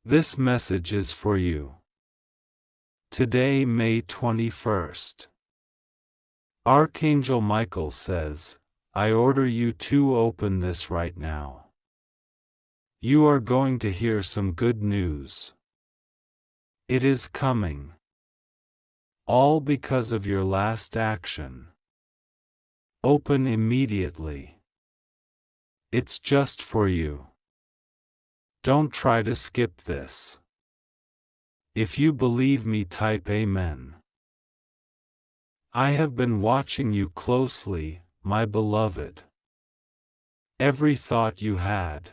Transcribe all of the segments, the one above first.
This message is for you. Today, May 21st. Archangel Michael says, I order you to open this right now. You are going to hear some good news. It is coming. All because of your last action. Open immediately. It's just for you. Don't try to skip this. If you believe me, type Amen. I have been watching you closely, my beloved. Every thought you had.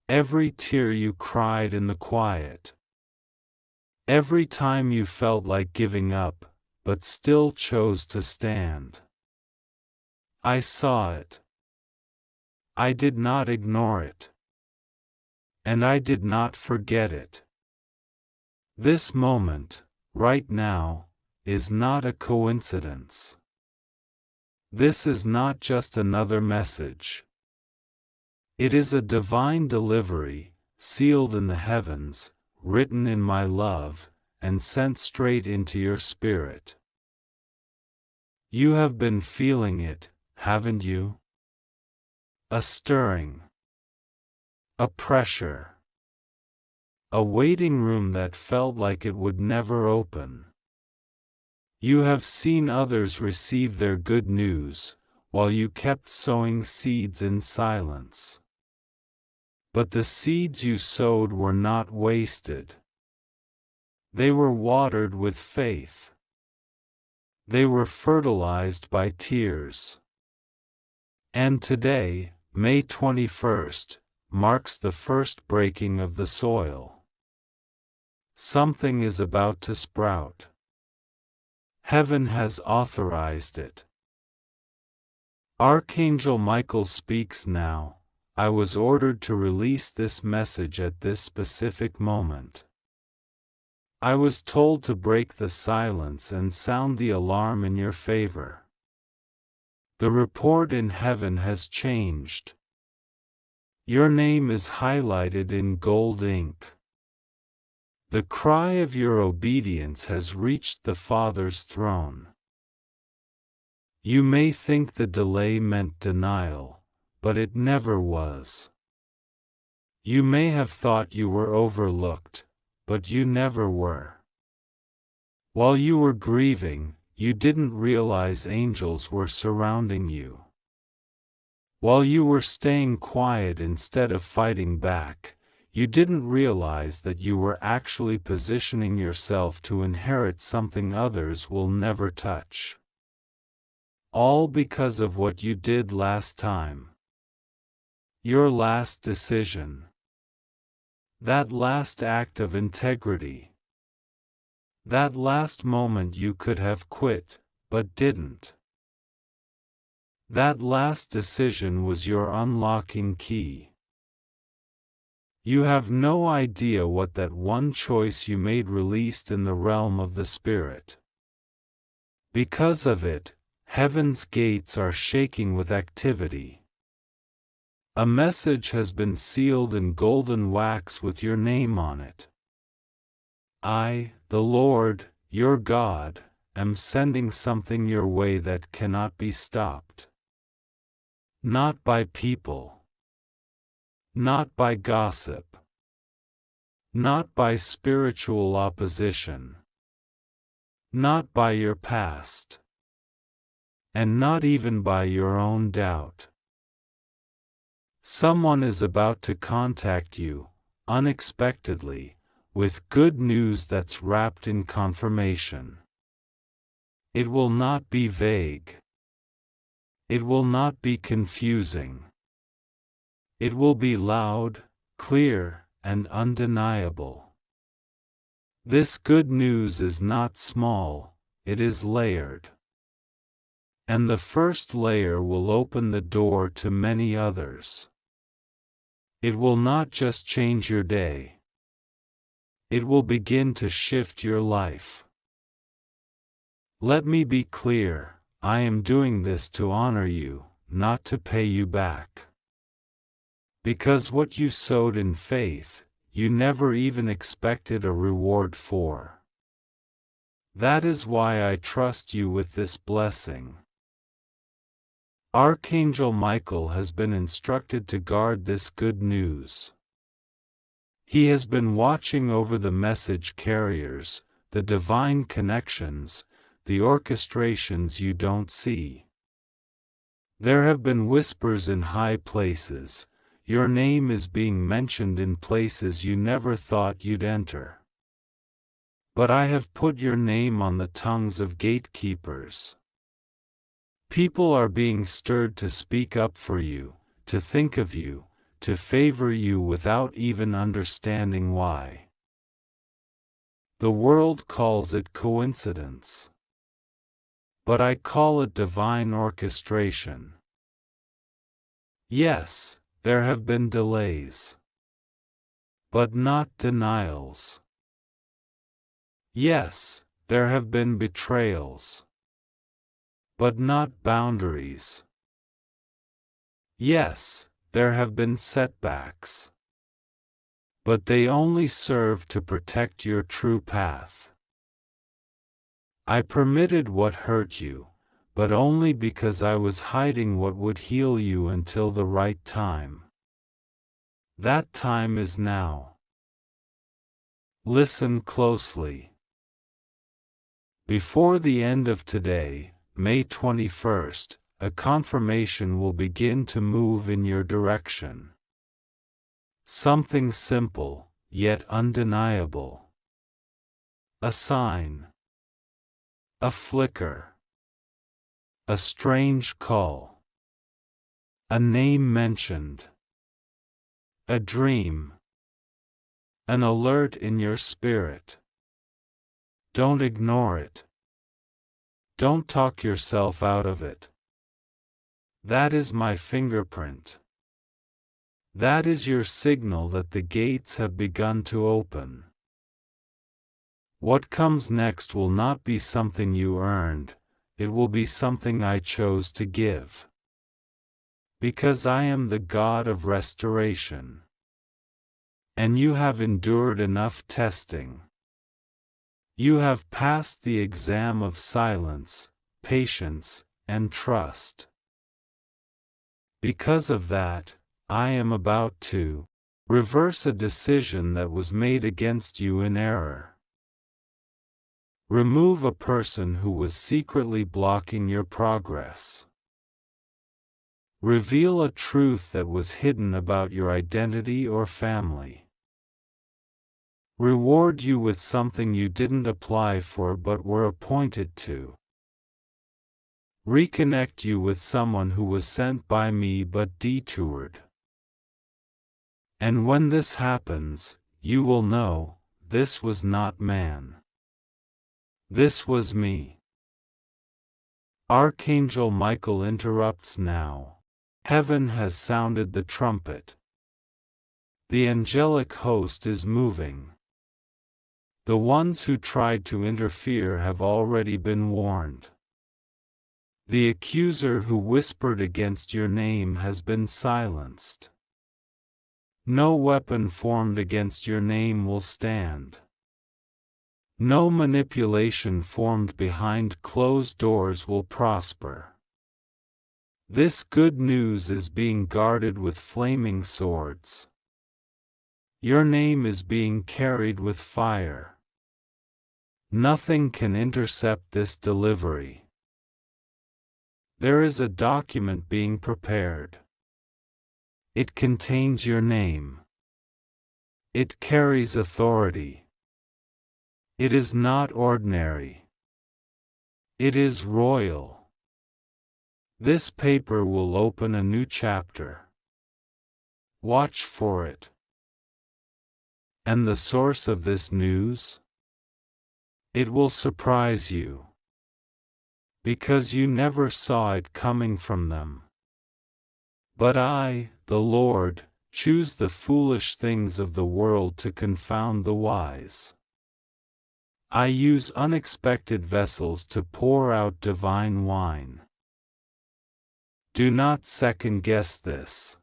Every tear you cried in the quiet. Every time you felt like giving up, but still chose to stand. I saw it. I did not ignore it. And I did not forget it. This moment, right now, is not a coincidence. This is not just another message. It is a divine delivery, sealed in the heavens, written in my love, and sent straight into your spirit. You have been feeling it, haven't you? A stirring. A pressure. A waiting room that felt like it would never open. You have seen others receive their good news, while you kept sowing seeds in silence. But the seeds you sowed were not wasted. They were watered with faith. They were fertilized by tears. And today, May 21st, marks the first breaking of the soil. Something is about to sprout. Heaven has authorized it. Archangel Michael speaks now. I was ordered to release this message at this specific moment. I was told to break the silence and sound the alarm in your favor. The report in heaven has changed. Your name is highlighted in gold ink. The cry of your obedience has reached the Father's throne. You may think the delay meant denial, but it never was. You may have thought you were overlooked, but you never were. While you were grieving, you didn't realize angels were surrounding you. While you were staying quiet instead of fighting back, you didn't realize that you were actually positioning yourself to inherit something others will never touch. All because of what you did last time. Your last decision. That last act of integrity. That last moment you could have quit, but didn't. That last decision was your unlocking key. You have no idea what that one choice you made released in the realm of the Spirit. Because of it, heaven's gates are shaking with activity. A message has been sealed in golden wax with your name on it. I, the Lord, your God, am sending something your way that cannot be stopped. Not by people. Not by gossip. Not by spiritual opposition. Not by your past. And not even by your own doubt. Someone is about to contact you, unexpectedly, with good news that's wrapped in confirmation. It will not be vague. It will not be confusing. It will be loud, clear, and undeniable. This good news is not small, it is layered. And the first layer will open the door to many others. It will not just change your day. It will begin to shift your life. Let me be clear, I am doing this to honor you, not to pay you back. Because what you sowed in faith, you never even expected a reward for. That is why I trust you with this blessing. Archangel Michael has been instructed to guard this good news. He has been watching over the message carriers, the divine connections, the orchestrations you don't see. There have been whispers in high places. Your name is being mentioned in places you never thought you'd enter. But I have put your name on the tongues of gatekeepers. People are being stirred to speak up for you, to think of you, to favor you without even understanding why. The world calls it coincidence. But I call it divine orchestration. Yes, there have been delays. But not denials. Yes, there have been betrayals. But not boundaries. Yes, there have been setbacks. But they only serve to protect your true path. I permitted what hurt you, but only because I was hiding what would heal you until the right time. That time is now. Listen closely. Before the end of today, May 21st, a confirmation will begin to move in your direction. Something simple, yet undeniable. A sign. A flicker. A strange call. A name mentioned. A dream. An alert in your spirit. Don't ignore it. Don't talk yourself out of it. That is my fingerprint. That is your signal that the gates have begun to open. What comes next will not be something you earned, it will be something I chose to give. Because I am the God of restoration. And you have endured enough testing. You have passed the exam of silence, patience, and trust. Because of that, I am about to reverse a decision that was made against you in error. Remove a person who was secretly blocking your progress. Reveal a truth that was hidden about your identity or family. Reward you with something you didn't apply for but were appointed to. Reconnect you with someone who was sent by me but detoured. And when this happens, you will know, this was not man. This was me. Archangel Michael interrupts now. Heaven has sounded the trumpet. The angelic host is moving. The ones who tried to interfere have already been warned. The accuser who whispered against your name has been silenced. No weapon formed against your name will stand. No manipulation formed behind closed doors will prosper. This good news is being guarded with flaming swords. Your name is being carried with fire. Nothing can intercept this delivery. There is a document being prepared. It contains your name. It carries authority. It is not ordinary. It is royal. This paper will open a new chapter. Watch for it. And the source of this news? It will surprise you. Because you never saw it coming from them. But I, the Lord, choose the foolish things of the world to confound the wise. I use unexpected vessels to pour out divine wine. Do not second-guess this.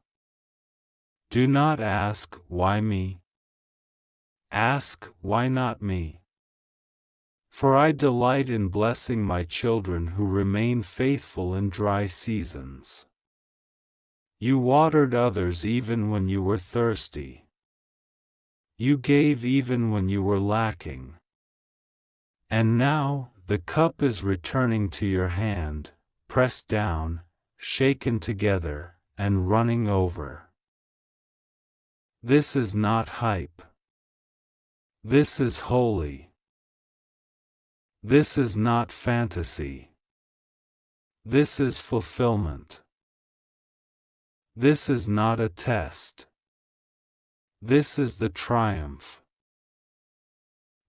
Do not ask, why me? Ask, why not me? For I delight in blessing my children who remain faithful in dry seasons. You watered others even when you were thirsty. You gave even when you were lacking. And now, the cup is returning to your hand, pressed down, shaken together, and running over. This is not hype. This is holy. This is not fantasy. This is fulfillment. This is not a test. This is the triumph.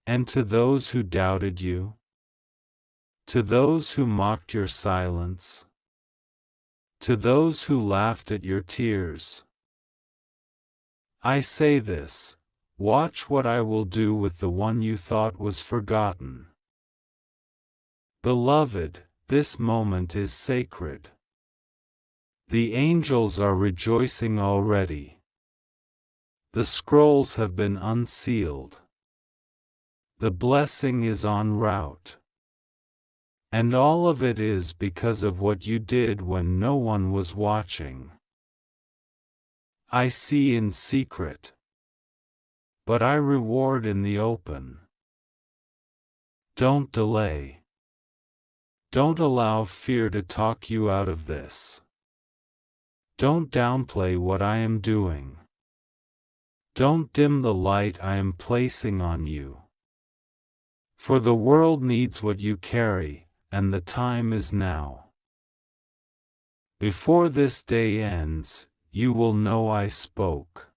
And to those who doubted you, to those who mocked your silence, to those who laughed at your tears, I say this: watch what I will do with the one you thought was forgotten. Beloved, this moment is sacred. The angels are rejoicing already. The scrolls have been unsealed. The blessing is en route. And all of it is because of what you did when no one was watching. I see in secret, but I reward in the open. Don't delay. Don't allow fear to talk you out of this. Don't downplay what I am doing. Don't dim the light I am placing on you. For the world needs what you carry, and the time is now. Before this day ends, you will know I spoke.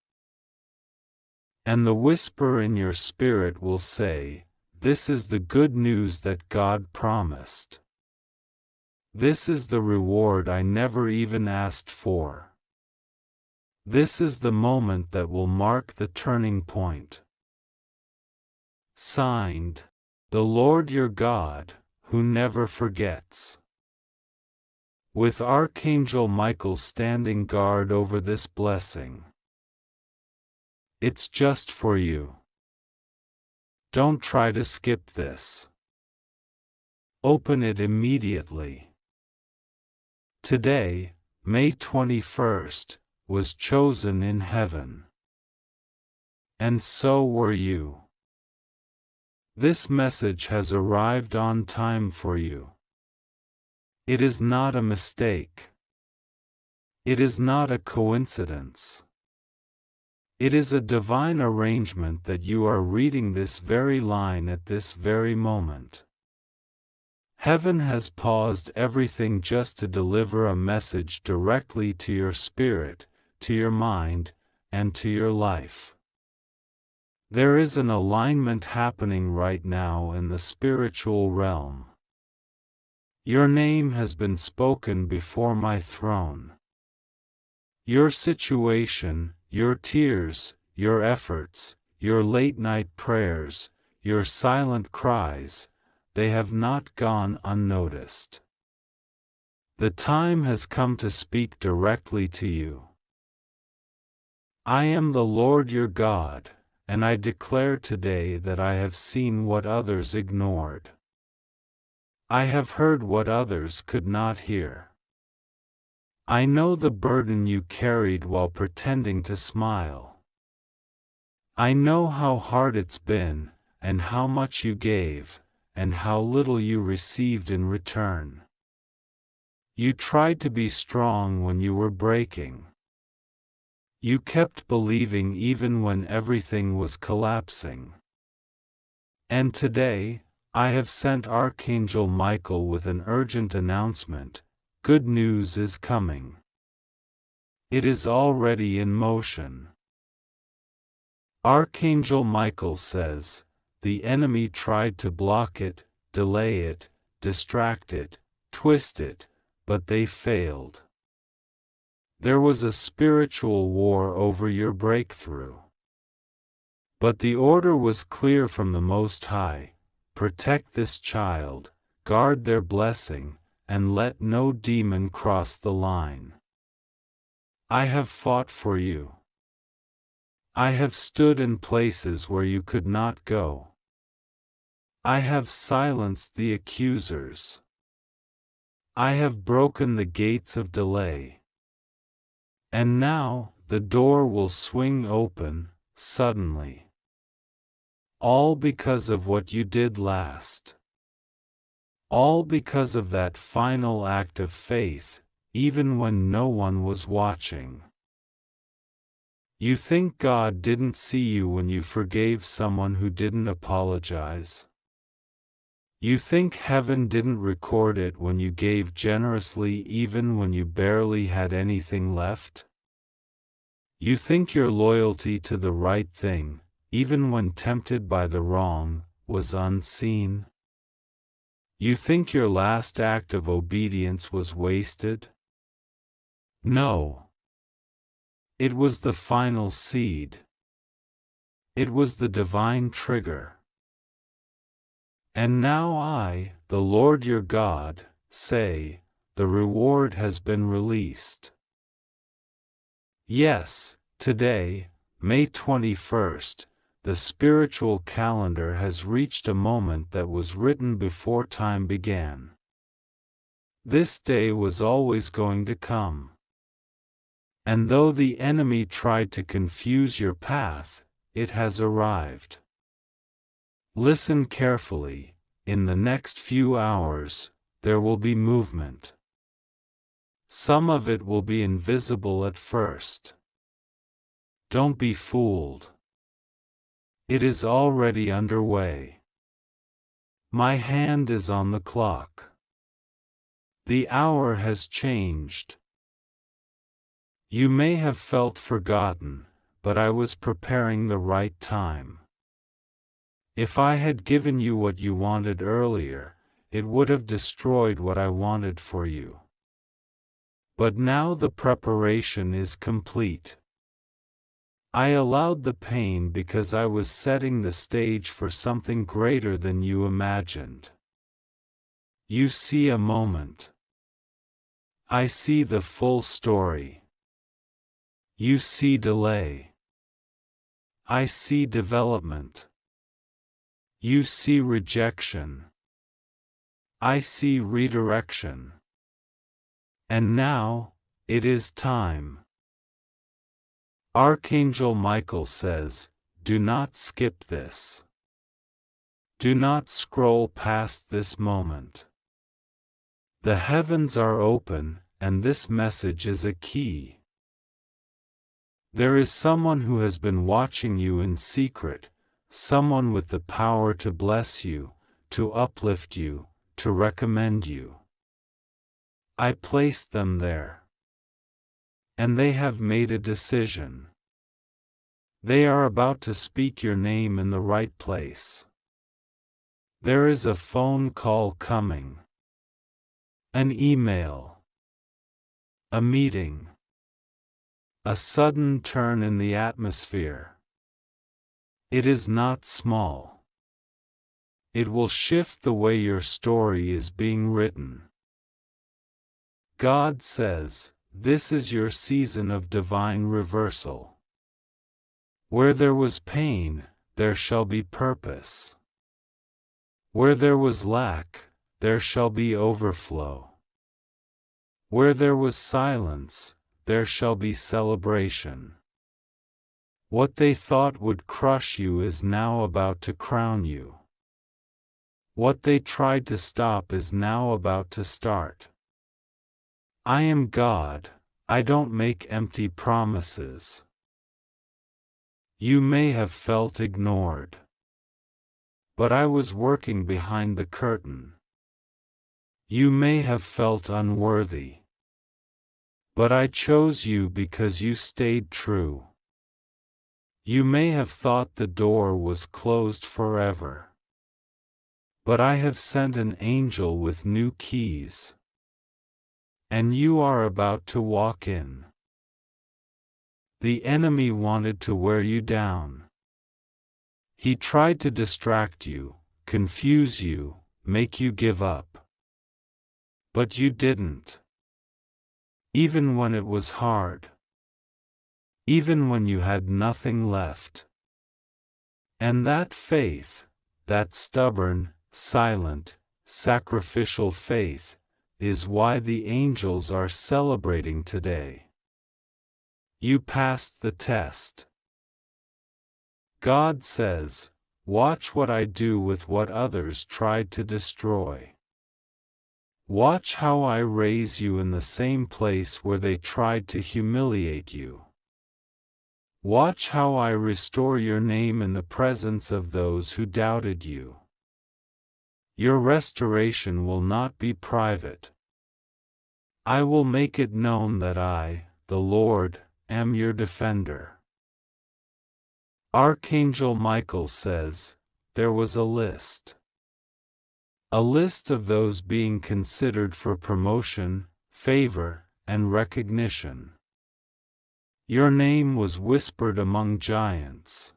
And the whisper in your spirit will say, this is the good news that God promised. This is the reward I never even asked for. This is the moment that will mark the turning point. Signed, the Lord your God, who never forgets. With Archangel Michael standing guard over this blessing. It's just for you. Don't try to skip this. Open it immediately. Today, May 21st, was chosen in heaven. And so were you. This message has arrived on time for you. It is not a mistake. It is not a coincidence. It is a divine arrangement that you are reading this very line at this very moment. Heaven has paused everything just to deliver a message directly to your spirit, to your mind, and to your life. There is an alignment happening right now in the spiritual realm. Your name has been spoken before my throne. Your situation, your tears, your efforts, your late-night prayers, your silent cries, they have not gone unnoticed. The time has come to speak directly to you. I am the Lord your God, and I declare today that I have seen what others ignored. I have heard what others could not hear. I know the burden you carried while pretending to smile. I know how hard it's been, and how much you gave, and how little you received in return. You tried to be strong when you were breaking. You kept believing even when everything was collapsing. And today, I have sent Archangel Michael with an urgent announcement: good news is coming. It is already in motion. Archangel Michael says, the enemy tried to block it, delay it, distract it, twist it, but they failed. There was a spiritual war over your breakthrough. But the order was clear from the Most High: protect this child, guard their blessing, and let no demon cross the line. I have fought for you. I have stood in places where you could not go. I have silenced the accusers. I have broken the gates of delay. And now, the door will swing open, suddenly. All because of what you did last. All because of that final act of faith, even when no one was watching. You think God didn't see you when you forgave someone who didn't apologize? You think heaven didn't record it when you gave generously even when you barely had anything left? You think your loyalty to the right thing, even when tempted by the wrong, was unseen? You think your last act of obedience was wasted? No. It was the final seed. It was the divine trigger. And now I, the Lord your God, say, the reward has been released. Yes, today, May 21st, the spiritual calendar has reached a moment that was written before time began. This day was always going to come. And though the enemy tried to confuse your path, it has arrived. Listen carefully. In the next few hours, there will be movement. Some of it will be invisible at first. Don't be fooled. It is already underway. My hand is on the clock. The hour has changed. You may have felt forgotten, but I was preparing the right time. If I had given you what you wanted earlier, it would have destroyed what I wanted for you. But now the preparation is complete. I allowed the pain because I was setting the stage for something greater than you imagined. You see a moment. I see the full story. You see delay. I see development. You see rejection. I see redirection. And now, it is time. Archangel Michael says, do not skip this. Do not scroll past this moment. The heavens are open, and this message is a key. There is someone who has been watching you in secret, someone with the power to bless you, to uplift you, to recommend you. I placed them there. And they have made a decision. They are about to speak your name in the right place. There is a phone call coming. An email. A meeting. A sudden turn in the atmosphere. It is not small. It will shift the way your story is being written. God says, this is your season of divine reversal. Where there was pain, there shall be purpose. Where there was lack, there shall be overflow. Where there was silence, there shall be celebration. What they thought would crush you is now about to crown you. What they tried to stop is now about to start. I am God, I don't make empty promises. You may have felt ignored. But I was working behind the curtain. You may have felt unworthy. But I chose you because you stayed true. You may have thought the door was closed forever. But I have sent an angel with new keys. And you are about to walk in. The enemy wanted to wear you down. He tried to distract you, confuse you, make you give up. But you didn't. Even when it was hard. even when you had nothing left. And that faith, that stubborn, silent, sacrificial faith, is why the angels are celebrating today. You passed the test. God says, "Watch what I do with what others tried to destroy. Watch how I raise you in the same place where they tried to humiliate you. Watch how I restore your name in the presence of those who doubted you. Your restoration will not be private. I will make it known that I, the Lord, am your defender." Archangel Michael says, there was a list. A list of those being considered for promotion, favor, and recognition. Your name was whispered among giants.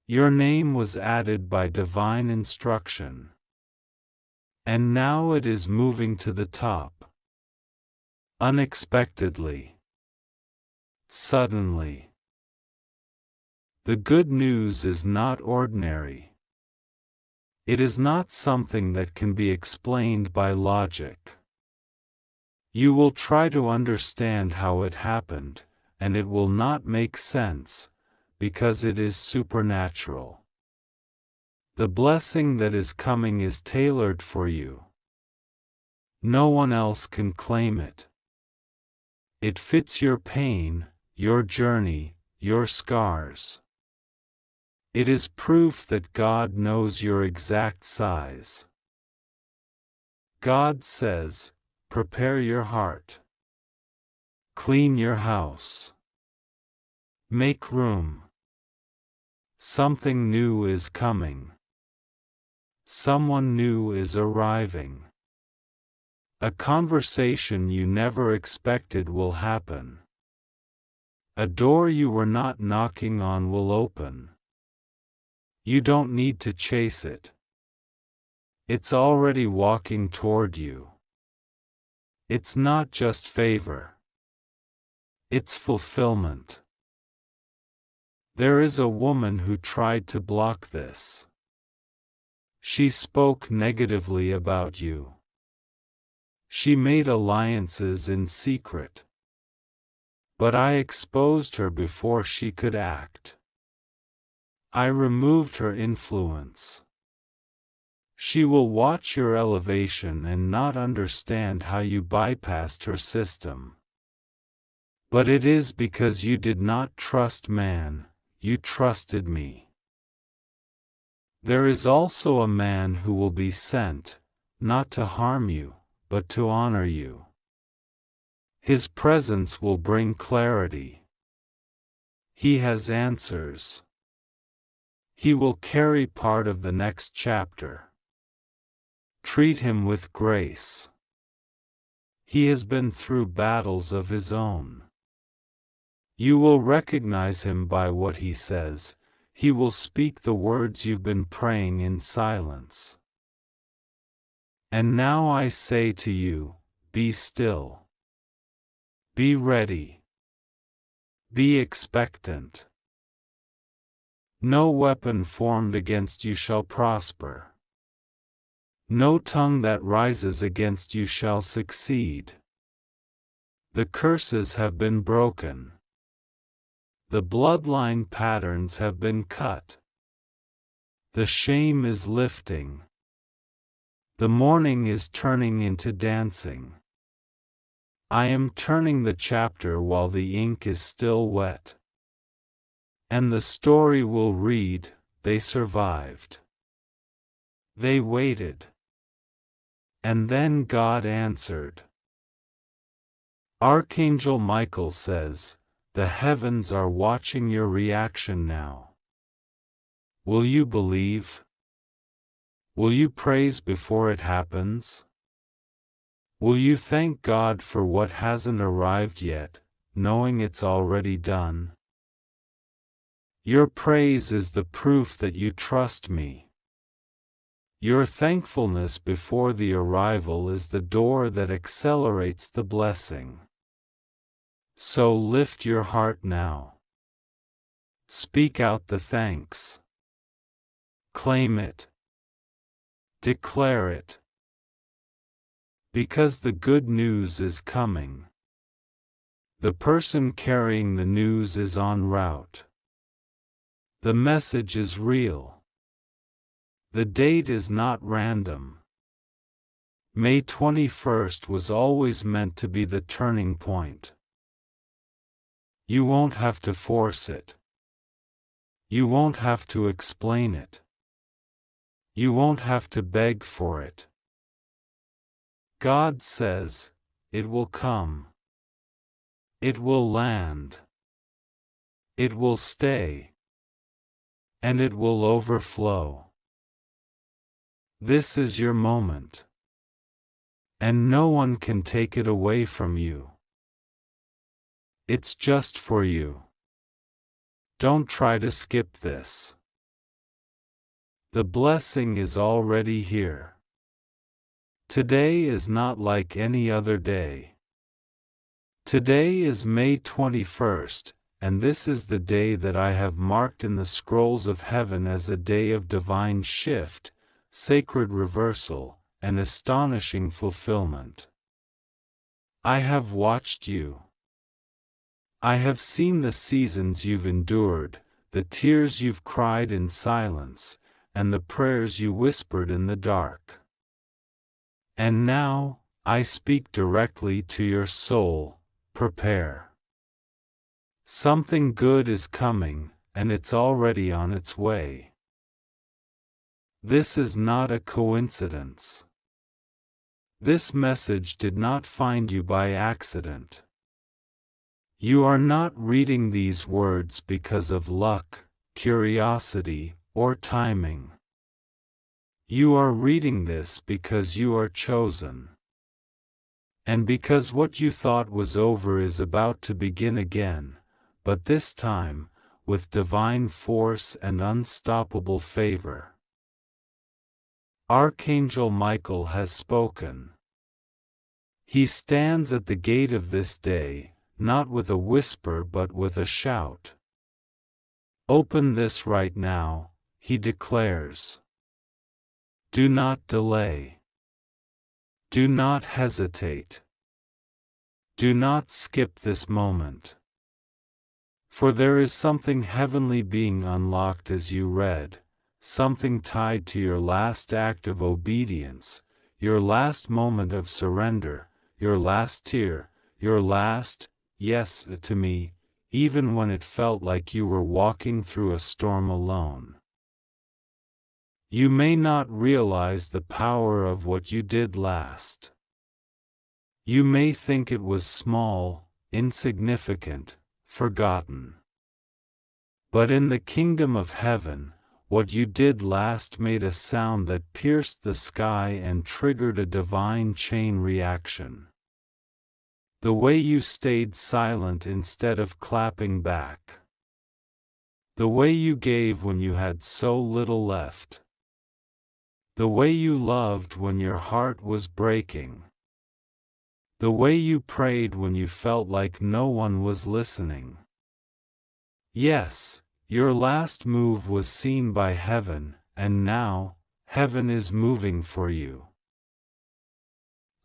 Your name was added by divine instruction. And now it is moving to the top. Unexpectedly. Suddenly. The good news is not ordinary. It is not something that can be explained by logic. You will try to understand how it happened, and it will not make sense, because it is supernatural. The blessing that is coming is tailored for you. No one else can claim it. It fits your pain, your journey, your scars. It is proof that God knows your exact size. God says, prepare your heart. Clean your house. Make room. Something new is coming. Someone new is arriving. A conversation you never expected will happen. A door you were not knocking on will open. You don't need to chase it. It's already walking toward you. It's not just favor. It's fulfillment. There is a woman who tried to block this. She spoke negatively about you. She made alliances in secret. But I exposed her before she could act. I removed her influence. She will watch your elevation and not understand how you bypassed her system. But it is because you did not trust man, you trusted me. There is also a man who will be sent, not to harm you, but to honor you. His presence will bring clarity. He has answers. He will carry part of the next chapter. Treat him with grace. He has been through battles of his own. You will recognize him by what he says. He will speak the words you've been praying in silence. And now I say to you, be still. Be ready. Be expectant. No weapon formed against you shall prosper. No tongue that rises against you shall succeed. The curses have been broken. The bloodline patterns have been cut. The shame is lifting. The mourning is turning into dancing. I am turning the chapter while the ink is still wet. And the story will read, they survived. They waited. And then God answered. Archangel Michael says, the heavens are watching your reaction now. Will you believe? Will you praise before it happens? Will you thank God for what hasn't arrived yet, knowing it's already done? Your praise is the proof that you trust me. Your thankfulness before the arrival is the door that accelerates the blessing. So lift your heart now. Speak out the thanks. Claim it. Declare it. Because the good news is coming. The person carrying the news is en route. The message is real. The date is not random. May 21st was always meant to be the turning point. You won't have to force it. You won't have to explain it. You won't have to beg for it. God says, it will come. It will land. It will stay. And it will overflow. This is your moment. And no one can take it away from you. It's just for you. Don't try to skip this. The blessing is already here. Today is not like any other day. Today is May 21st, and this is the day that I have marked in the scrolls of heaven as a day of divine shift, sacred reversal, and astonishing fulfillment. I have watched you. I have seen the seasons you've endured, the tears you've cried in silence, and the prayers you whispered in the dark. And now, I speak directly to your soul. Prepare. Something good is coming, and it's already on its way. This is not a coincidence. This message did not find you by accident. You are not reading these words because of luck, curiosity, or timing. You are reading this because you are chosen. And because what you thought was over is about to begin again, but this time, with divine force and unstoppable favor. Archangel Michael has spoken. He stands at the gate of this day, not with a whisper but with a shout. Open this right now, he declares. Do not delay. Do not hesitate. Do not skip this moment. For there is something heavenly being unlocked as you read, something tied to your last act of obedience, your last moment of surrender, your last tear, your last yes to me, even when it felt like you were walking through a storm alone. You may not realize the power of what you did last. You may think it was small, insignificant, forgotten. But in the kingdom of heaven, what you did last made a sound that pierced the sky and triggered a divine chain reaction. The way you stayed silent instead of clapping back. The way you gave when you had so little left. The way you loved when your heart was breaking. The way you prayed when you felt like no one was listening. Yes, your last move was seen by heaven, and now, heaven is moving for you.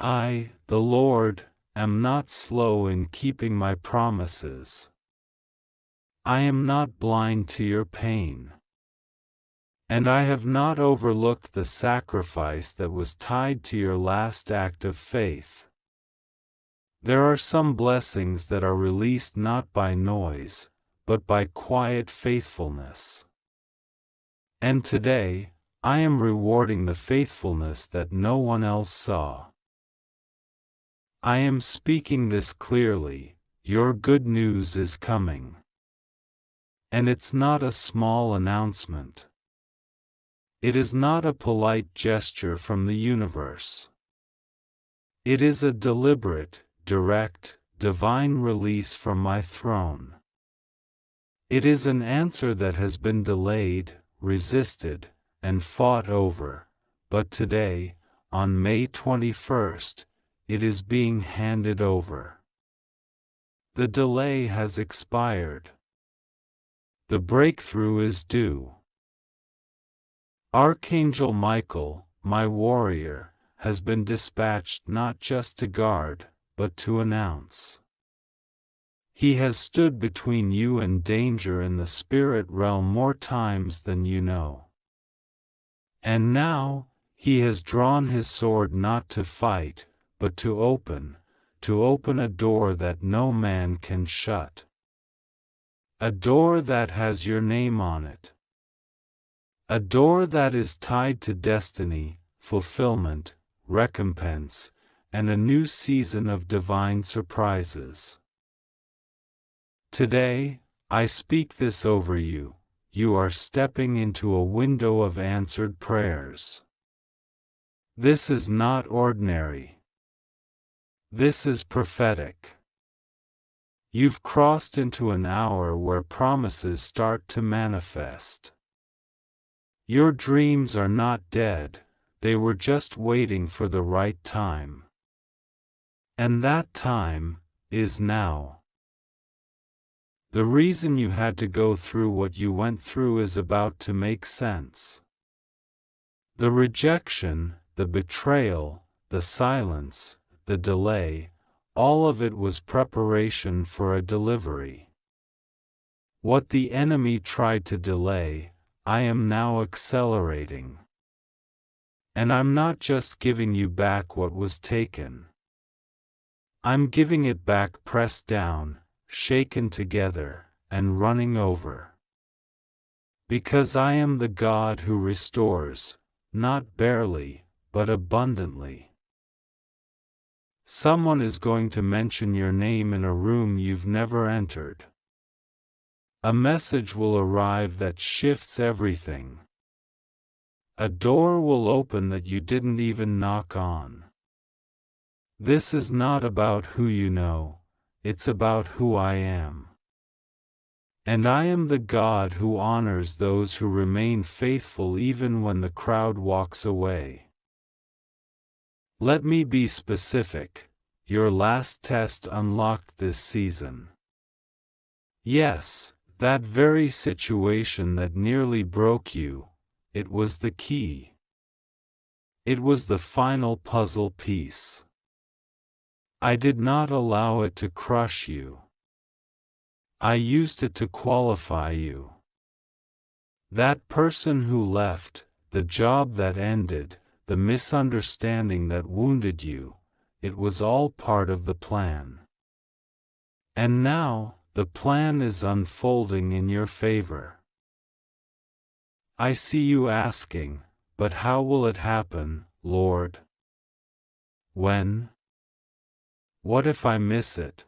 I, the Lord, am not slow in keeping my promises. I am not blind to your pain. And I have not overlooked the sacrifice that was tied to your last act of faith. There are some blessings that are released not by noise, but by quiet faithfulness. And today, I am rewarding the faithfulness that no one else saw. I am speaking this clearly, your good news is coming. And it's not a small announcement. It is not a polite gesture from the universe. It is a deliberate, direct, divine release from my throne. It is an answer that has been delayed, resisted, and fought over, but today, on May 21st, it is being handed over. The delay has expired. The breakthrough is due. Archangel Michael, my warrior, has been dispatched not just to guard, but to announce. He has stood between you and danger in the spirit realm more times than you know. And now, he has drawn his sword not to fight, but to open a door that no man can shut. A door that has your name on it. A door that is tied to destiny, fulfillment, recompense, and a new season of divine surprises. Today, I speak this over you. You are stepping into a window of answered prayers. This is not ordinary. This is prophetic. You've crossed into an hour where promises start to manifest. Your dreams are not dead, they were just waiting for the right time. And that time is now. The reason you had to go through what you went through is about to make sense. The rejection, the betrayal, the silence, the delay, all of it was preparation for a delivery. What the enemy tried to delay, I am now accelerating. And I'm not just giving you back what was taken. I'm giving it back pressed down, shaken together, and running over. Because I am the God who restores, not barely, but abundantly. Someone is going to mention your name in a room you've never entered. A message will arrive that shifts everything. A door will open that you didn't even knock on. This is not about who you know, it's about who I am. And I am the God who honors those who remain faithful even when the crowd walks away. Let me be specific, your last test unlocked this season. Yes, that very situation that nearly broke you, it was the key. It was the final puzzle piece. I did not allow it to crush you. I used it to qualify you. That person who left, the job that ended, the misunderstanding that wounded you, it was all part of the plan. And now, the plan is unfolding in your favor. I see you asking, but how will it happen, Lord? When? What if I miss it?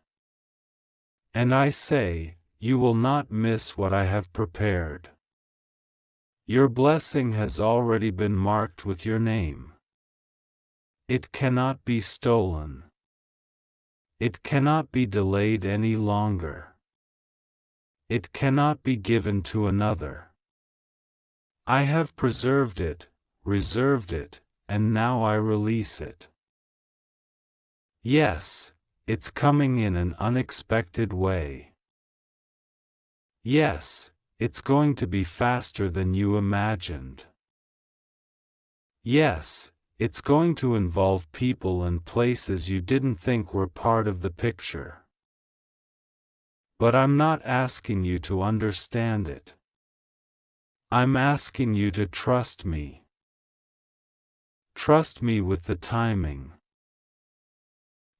And I say, you will not miss what I have prepared. Your blessing has already been marked with your name. It cannot be stolen. It cannot be delayed any longer. It cannot be given to another. I have preserved it, reserved it, and now I release it. Yes, it's coming in an unexpected way. Yes, it's going to be faster than you imagined. Yes, it's going to involve people and places you didn't think were part of the picture. But I'm not asking you to understand it. I'm asking you to trust me. Trust me with the timing.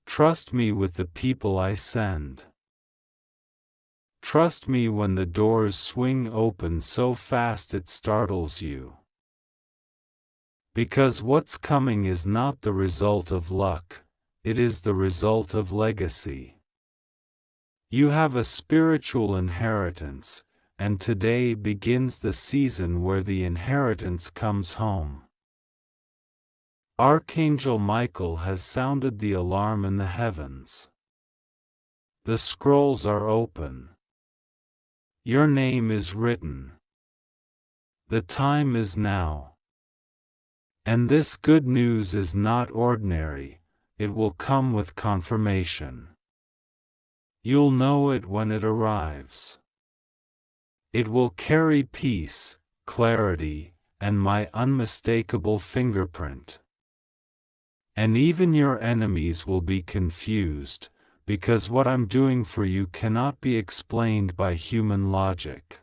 Trust me with the people I send. Trust me when the doors swing open so fast it startles you. Because what's coming is not the result of luck, it is the result of legacy. You have a spiritual inheritance, and today begins the season where the inheritance comes home. Archangel Michael has sounded the alarm in the heavens. The scrolls are open. Your name is written. The time is now. And this good news is not ordinary, it will come with confirmation. You'll know it when it arrives. It will carry peace, clarity, and my unmistakable fingerprint. And even your enemies will be confused, because what I'm doing for you cannot be explained by human logic.